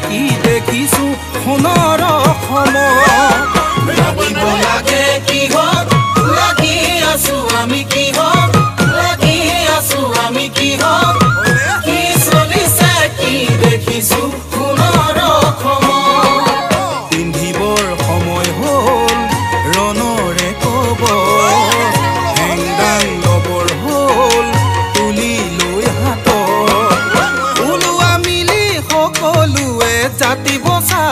কি দেখিছো সোণৰ লাগিব লাগে কিহত লাগি আছো আমি কিহত লাগি আছো আমি কিহত কি চলিছে কি দেখিছো সোণৰ পিন্ধিবৰ সময় হ'ল ৰণৰে কব হেংদাং লবৰ হ'ল তুলি লৈ হাতত ওলোৱা মিলি সকলোৱে জাতি বচা